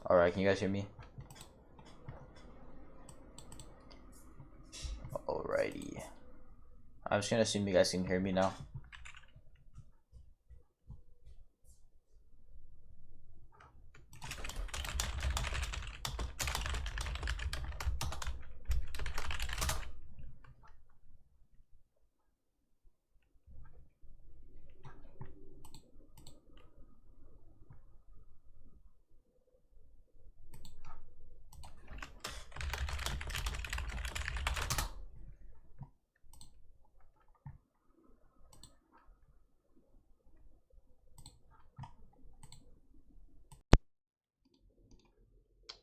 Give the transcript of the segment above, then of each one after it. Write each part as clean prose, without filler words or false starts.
Alright, can you guys hear me? Alrighty. I'm just gonna assume you guys can hear me now.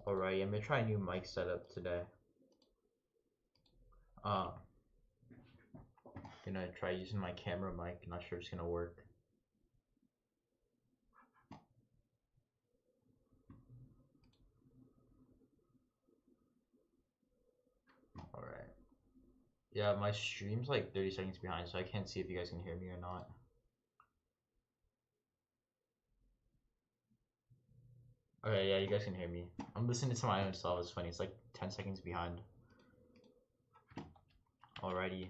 Alright, I'm gonna try a new mic setup today. Gonna try using my camera mic. Not sure if it's gonna work. Alright. Yeah, my stream's like 30 seconds behind, so I can't see if you guys can hear me or not. Okay, yeah, you guys can hear me. I'm listening to my own stuff. It's funny. It's like 10 seconds behind. Alrighty.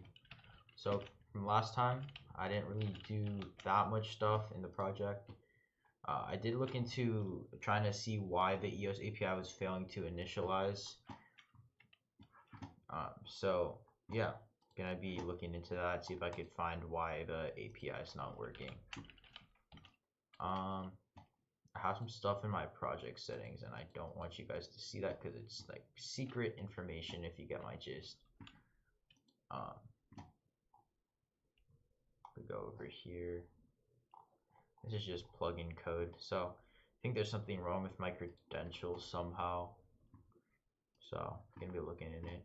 So from last time, I didn't really do that much stuff in the project. I did look into trying to see why the EOS API was failing to initialize. So yeah, gonna be looking into that, see if I could find why the API is not working. I have some stuff in my project settings, and I don't want you guys to see that because it's like secret information, if you get my gist. We go over here. This is just plugin code. So I think there's something wrong with my credentials somehow. So I'm gonna be looking in it.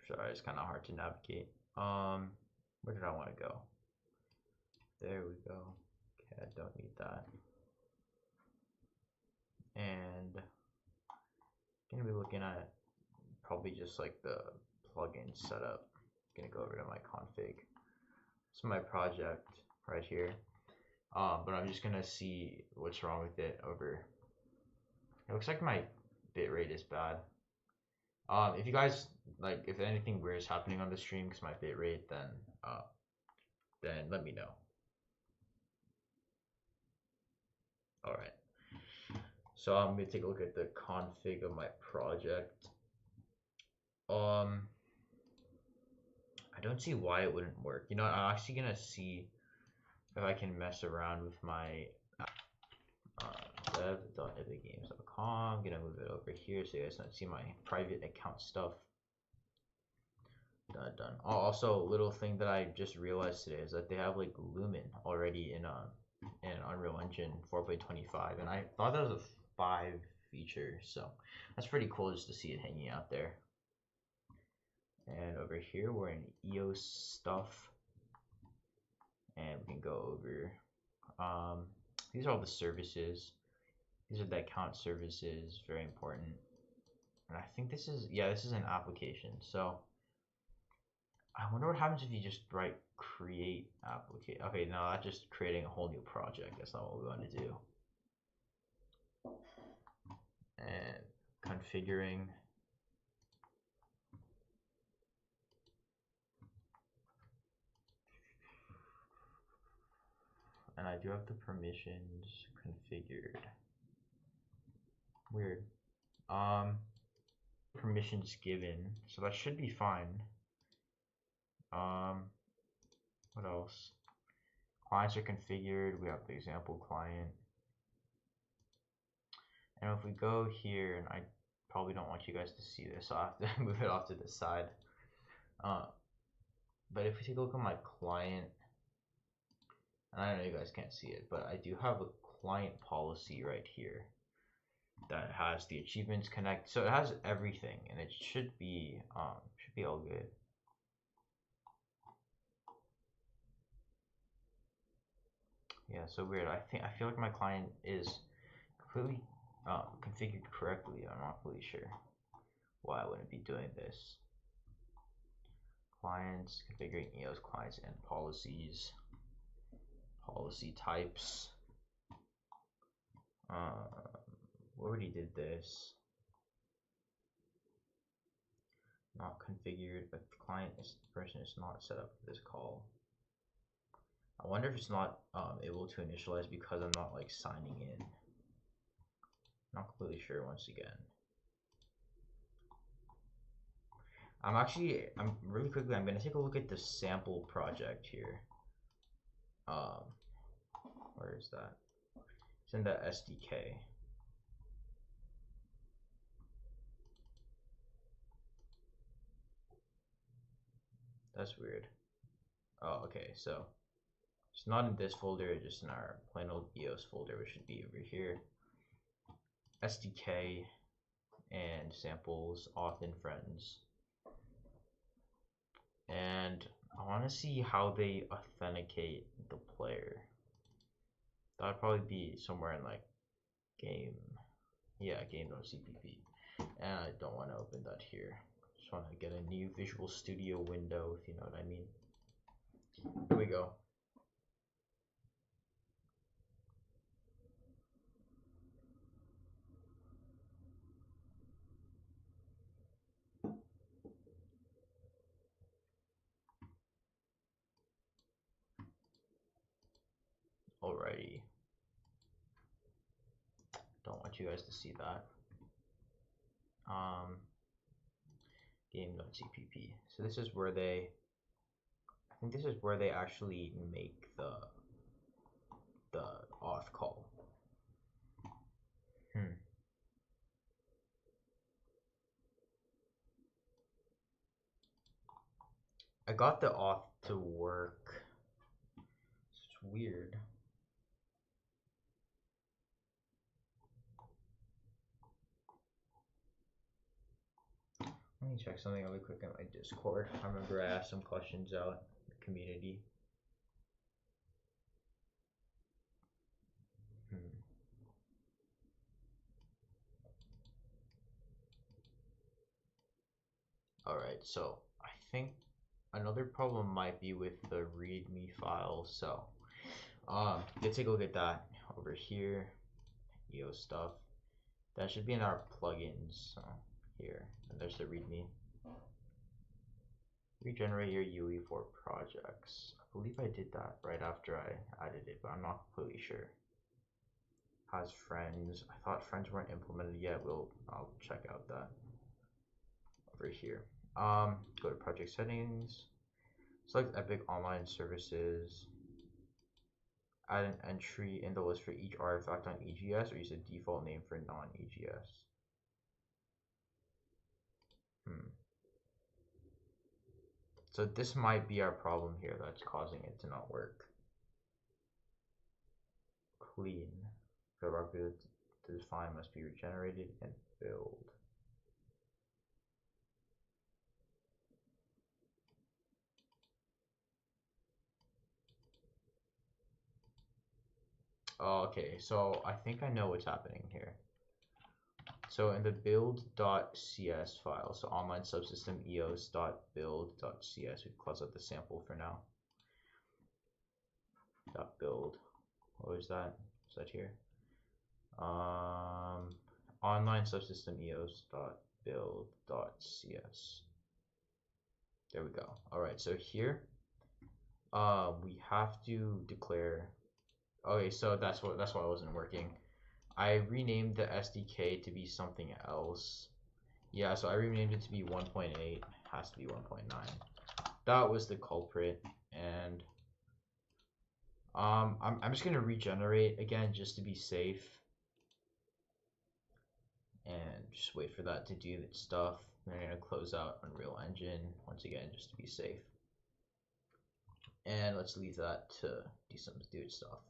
Sorry, it's kind of hard to navigate. Where did I want to go? There we go. Okay, I don't need that. And I'm gonna be looking at probably just like the plugin setup. I'm gonna go over to my config. This is my project right here. But I'm just gonna see what's wrong with it over. It looks like my bitrate is bad. If you guys like, if anything weird is happening on the stream because my bitrate, then let me know. All right. So I'm gonna take a look at the config of my project. I don't see why it wouldn't work. You know, I'm actually gonna see if I can mess around with my dev.epicgames.com. I'm gonna move it over here so you guys don't see my private account stuff. Done. Oh, also, a little thing that I just realized today is that they have like Lumen already in Unreal Engine 4.25, and I thought that was a 5 feature, so that's pretty cool just to see it hanging out there. And over here we're in EOS stuff, and we can go over these are all the services. These are the account services, very important. And I think this is, yeah, this is an application. So I wonder what happens if you just write create application. Okay, no, that's just creating a whole new project. That's not what we want to do. And configuring. And I do have the permissions configured. Weird. Permissions given, so that should be fine. What else? Clients are configured. We have the example client. And if we go here, and I probably don't want you guys to see this, so I have to move it off to the side. But if we take a look at my client, and I know you guys can't see it, but I do have a client policy right here that has the achievements connect. So it has everything, and it should be all good. Yeah, so weird. I feel like my client is completely configured correctly. I'm not fully sure. why I wouldn't be doing this. Clients, configuring EOS clients and policies, policy types. We already did this. Not configured, but the client is the person is not set up for this call. I wonder if it's not able to initialize because I'm not like signing in. Not completely sure once again. I'm really quickly, I'm gonna take a look at the sample project here. Where is that? It's in the SDK. That's weird. Oh, okay, so it's not in this folder, it's just in our plain old EOS folder, which should be over here. SDK and samples, auth and friends. And I want to see how they authenticate the player. That'd probably be somewhere in like game. Yeah, game.cpp. And I don't want to open that here. Just want to get a new Visual Studio window, if you know what I mean. Here we go. Alrighty. Don't want you guys to see that. Game.cpp. So this is where they, I think this is where they actually make the auth call. I got the auth to work. It's weird. Let me check something really quick on my Discord. I remember I asked some questions out in the community. Alright, so I think another problem might be with the readme file. So let's take a look at that over here. EOS stuff. That should be in our plugins. So here, and there's the readme. Regenerate your UE for projects. I believe I did that right after I added it, but I'm not completely sure. Has friends. I thought friends weren't implemented yet. I'll check out that over here. Go to project settings. Select Epic Online Services. Add an entry in the list for each artifact on EGS, or use a default name for non-EGS. So this might be our problem here that's causing it to not work. Clean. The record to define must be regenerated and build. Oh, okay, so I think I know what's happening here. So in the build.cs file, so online subsystem eos.build.cs, we close out the sample for now. .build. What was that? Is that here? Online subsystem eos.build.cs. There we go. All right, so here we have to declare. Okay, so that's why it wasn't working. I renamed the SDK to be something else. Yeah, so I renamed it to be 1.8. Has to be 1.9. That was the culprit, and I'm just gonna regenerate again just to be safe, and just wait for that to do its stuff. And I'm gonna close out Unreal Engine once again just to be safe, and let's leave that to do its stuff.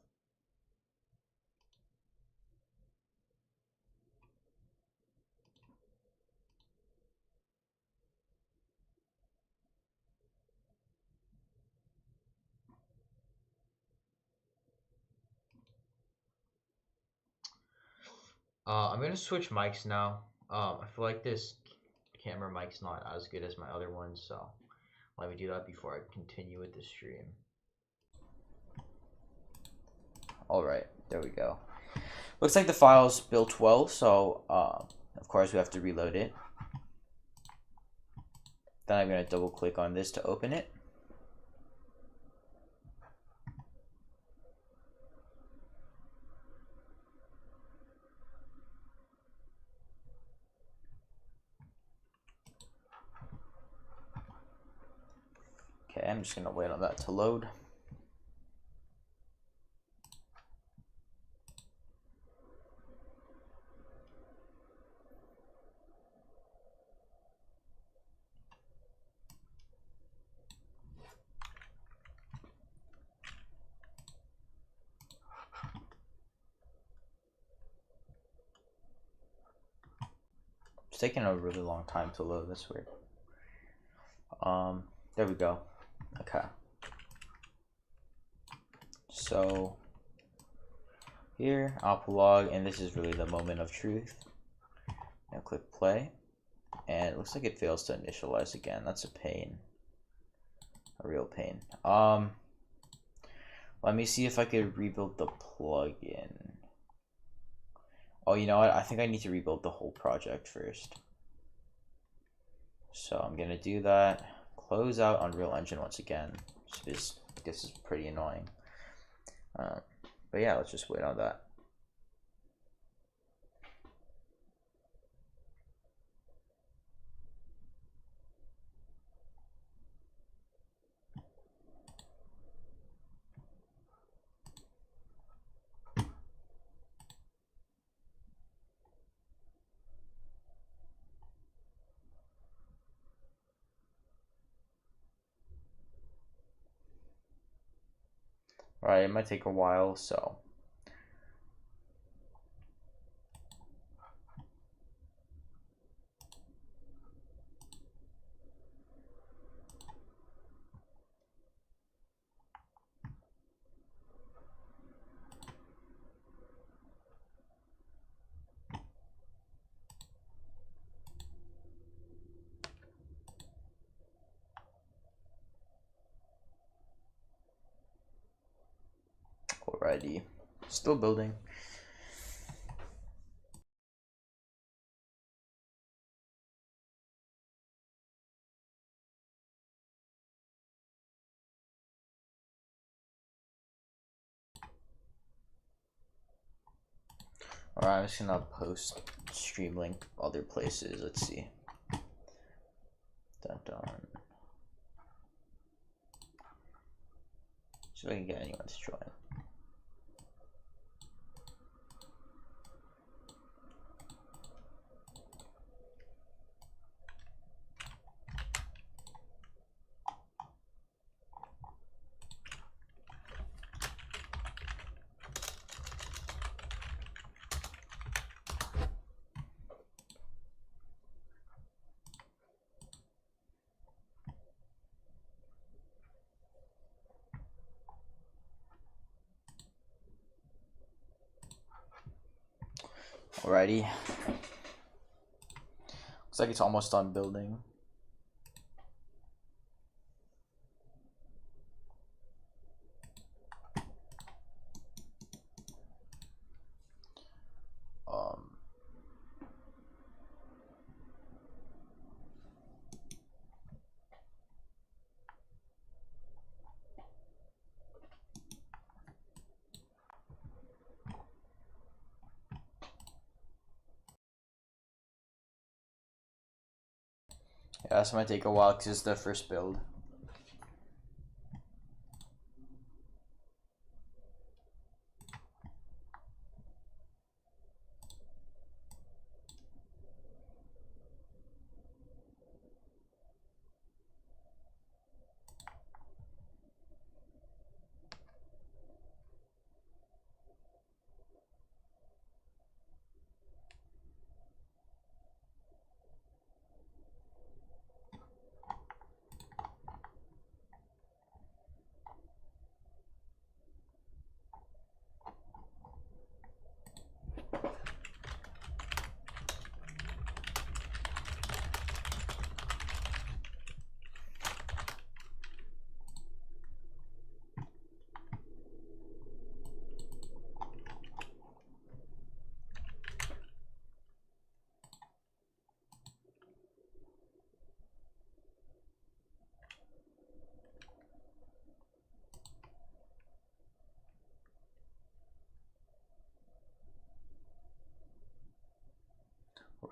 I'm gonna switch mics now. I feel like this camera mic's not as good as my other one, so let me do that before I continue with the stream. Alright, there we go. Looks like the file's built well, so of course we have to reload it. Then I'm going to double click on this to open it. Okay, I'm just going to wait on that to load. It's taking a really long time to load. That's weird. There we go. Okay. So here, Apple log, and this is really the moment of truth. Now click play, and it looks like it fails to initialize again. That's a pain, a real pain. Let me see if I could rebuild the plugin. Oh, you know what? I think I need to rebuild the whole project first. So I'm gonna do that. Close out Unreal Engine once again. This is pretty annoying. But yeah, let's just wait on that. Alright, it might take a while, so. Alrighty, still building. Alright, I'm just gonna post stream link other places. Let's see. Dun dun. See if I can get anyone to join. Alrighty. Looks like it's almost done building. Yeah, this might take a while because it's the first build.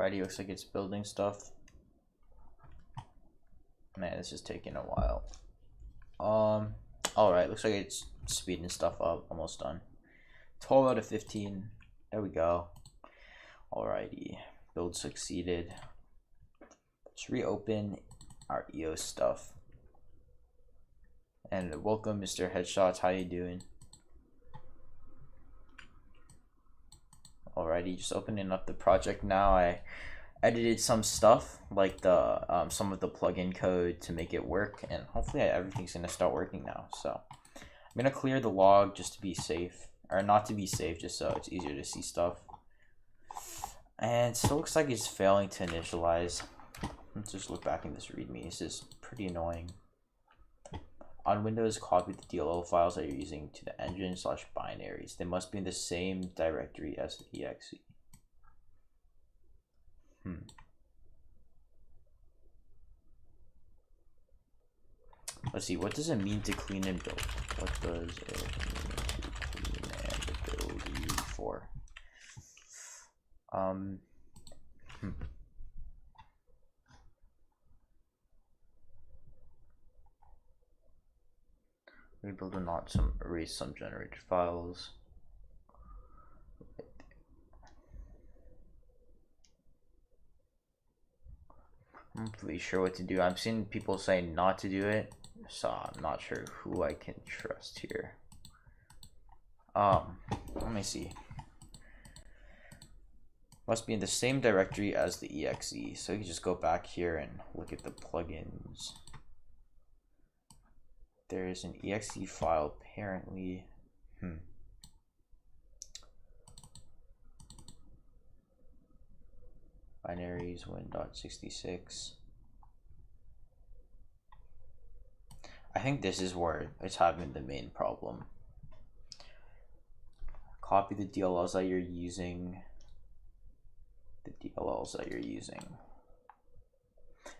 Alrighty, looks like it's building stuff. Man, this is taking a while. Alright, looks like it's speeding stuff up. Almost done. 12 out of 15. There we go. Alrighty, build succeeded. Let's reopen our EOS stuff. And welcome, Mr. Headshots. How you doing? Alrighty, just opening up the project now. I edited some stuff like the some of the plugin code to make it work, and hopefully everything's gonna start working now. So I'm gonna clear the log just to be safe, or not to be safe, just so it's easier to see stuff. And it still looks like it's failing to initialize. Let's just look back in this README. This is pretty annoying. On Windows, copy the DLL files that you're using to the engine/binaries. They must be in the same directory as the exe. Let's see, what does it mean to clean and build? What does it mean to clean and build you for? Rebuild or not, erase some generated files. I'm not really sure what to do. I've seen people say not to do it, so I'm not sure who I can trust here. Let me see. Must be in the same directory as the exe. So you can just go back here and look at the plugins. There is an exe file apparently. Binaries win.66. I think this is where it's having the main problem. Copy the DLLs that you're using.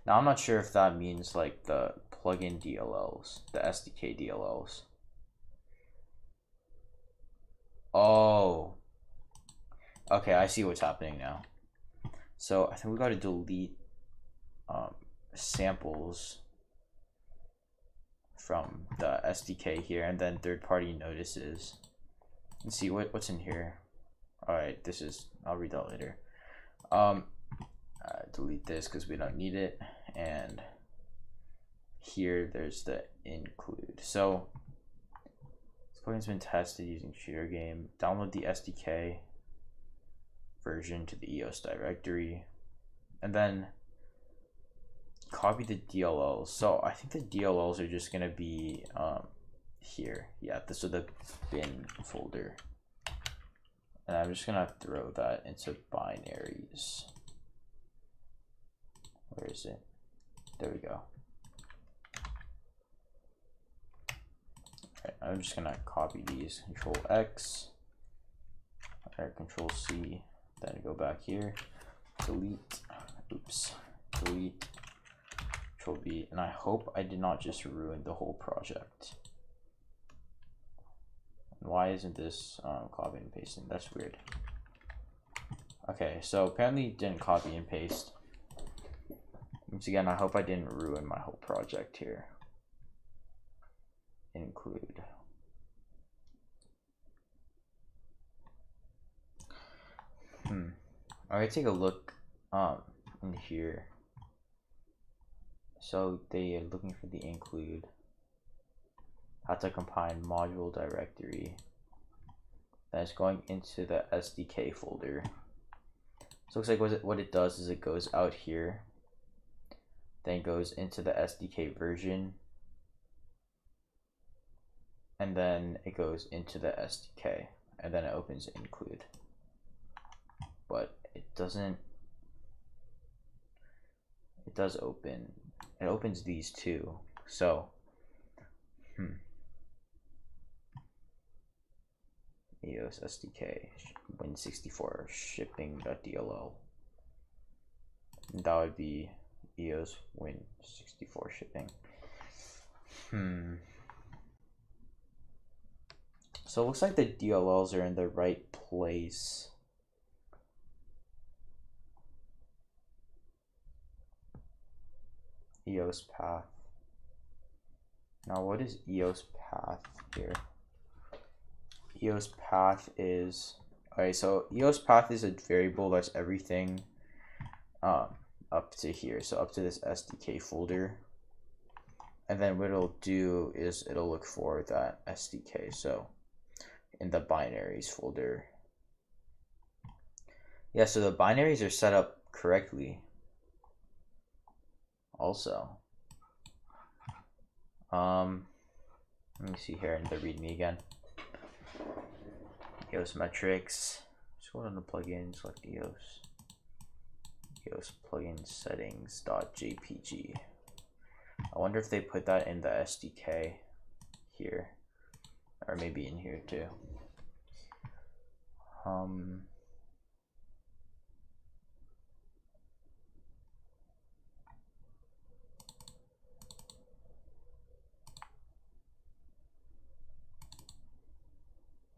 Now I'm not sure if that means like the plugin DLLs, the SDK DLLs. Oh, okay, I see what's happening now. So I think we got to delete samples from the SDK here, and then third-party notices. Let's see what's in here. All right, this is, I'll read that later. Delete this because we don't need it, and here there's the include. So this plugin's been tested using Shooter Game. Download the SDK version to the EOS directory, and then copy the DLLs. So I think the DLLs are just gonna be here. Yeah, this is the bin folder, and I'm just gonna throw that into binaries. Where is it? There we go. Alright, I'm just gonna copy these. Control X, or Control C, then go back here, delete, delete, Control V, and I hope I did not just ruin the whole project. Why isn't this copy and pasting? That's weird. Okay, so apparently it didn't copy and paste. Once again, I hope I didn't ruin my whole project here. Include. Alright, take a look in here. So they are looking for the include. How to combine module directory. That's going into the SDK folder. So it looks like what it does is it goes out here, then goes into the SDK version, and then it goes into the SDK, and then it opens include. But it doesn't. It does open. It opens these two. So. EOS SDK Win64 shipping.dll. That would be EOS Win64 shipping. So it looks like the DLLs are in the right place. EOS path. Now what is EOS path here? EOS path is, okay, so EOS path is a variable that's everything up to here, so up to this SDK folder. And then what it'll do is it'll look for that SDK, so in the binaries folder. Yeah, so the binaries are set up correctly also. Let me see here in the README again. EOS metrics. Just go down to plugins, select EOS. EOS plugin settings.jpg. I wonder if they put that in the SDK here, or maybe in here too.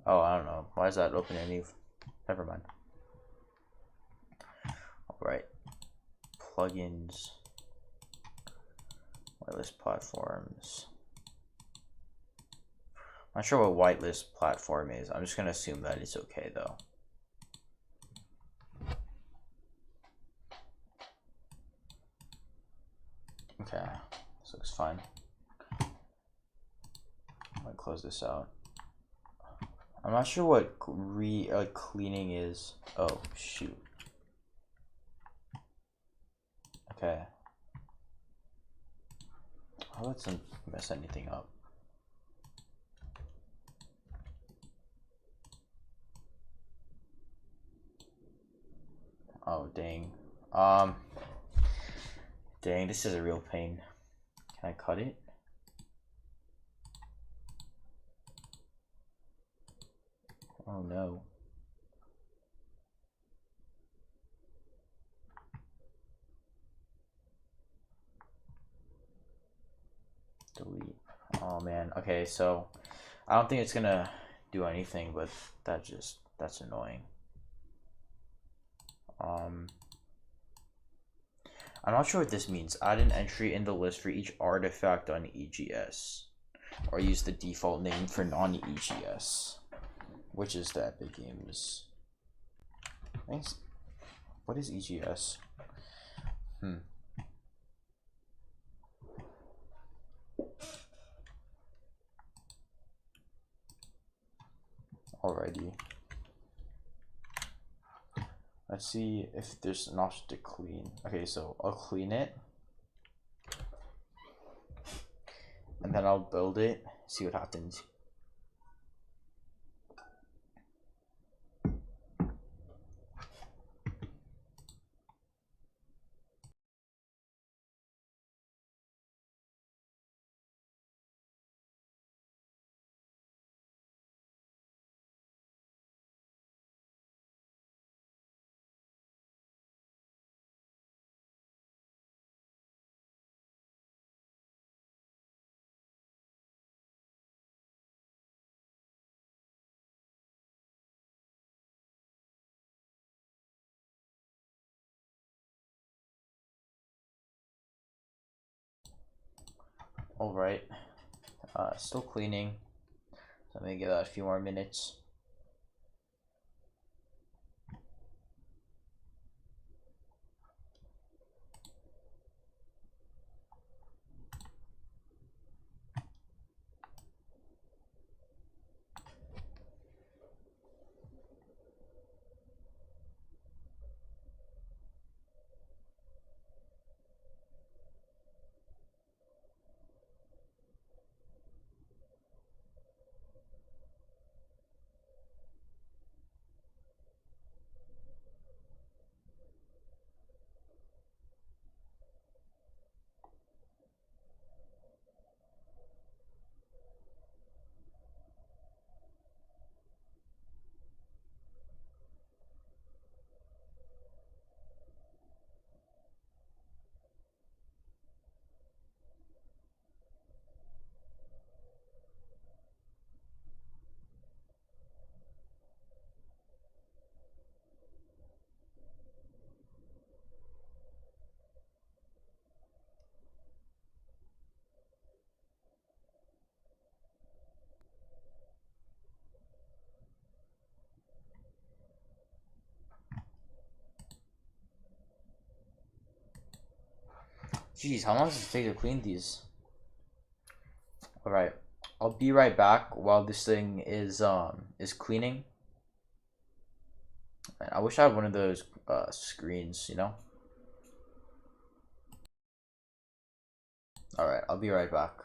Oh, I don't know. Why is that open any? Never mind. All right. Plugins. Whitelist platforms. I'm not sure what whitelist platform is. I'm just gonna assume that it's okay though. Okay, this looks fine. I'm gonna close this out. I'm not sure what cleaning is. Oh shoot. Okay. Oh, let's not mess anything up. Oh dang. Dang, this is a real pain. Can I cut it? Oh no. Delete. Oh man. Okay, so I don't think it's gonna do anything, but that's annoying. I'm not sure what this means. Add an entry in the list for each artifact on EGS, or use the default name for non-EGS, which is the Epic Games. Thanks. What is EGS? Alrighty. Let's see if there's an option to clean. Okay, so I'll clean it. And then I'll build it, see what happens. All right, still cleaning. So I'm gonna give that a few more minutes. Jeez, how long does it take to clean these? Alright. I'll be right back while this thing is cleaning. And I wish I had one of those screens, you know? Alright, I'll be right back.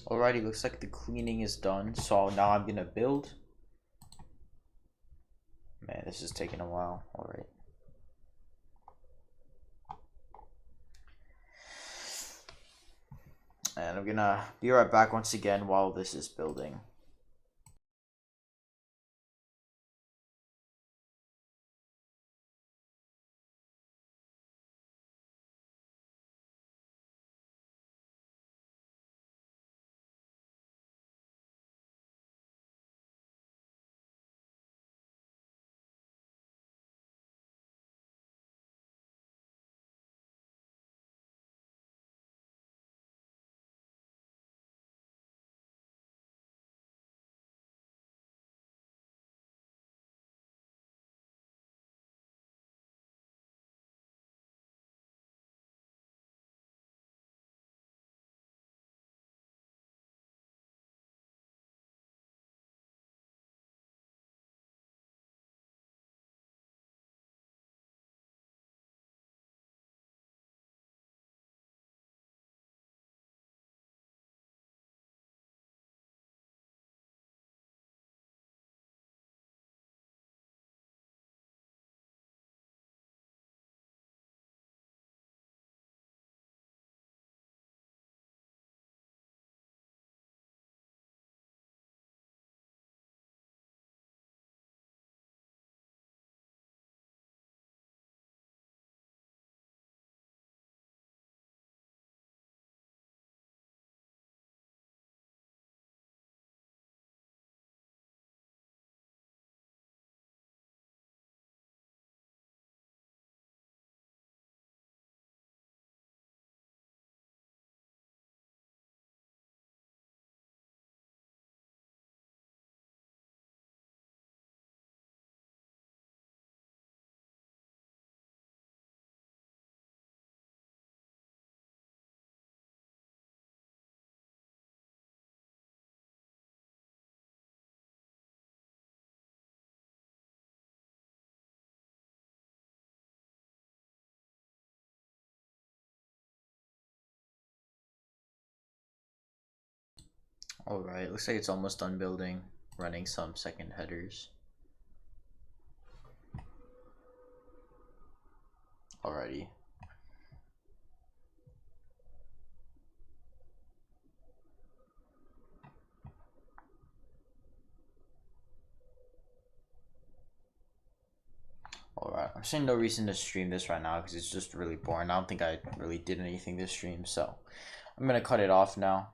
Alrighty, looks like the cleaning is done. So now I'm gonna build. Man, this is taking a while. Alright. And I'm gonna be right back once again while this is building. Alright, looks like it's almost done building. Running some second headers. Alrighty. Alright, I'm seeing no reason to stream this right now because it's just really boring. I don't think I really did anything this stream, so I'm gonna cut it off now.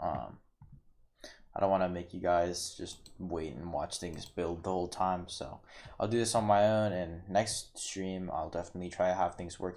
I don't want to make you guys just wait and watch things build the whole time. So I'll do this on my own, and next stream I'll definitely try to have things work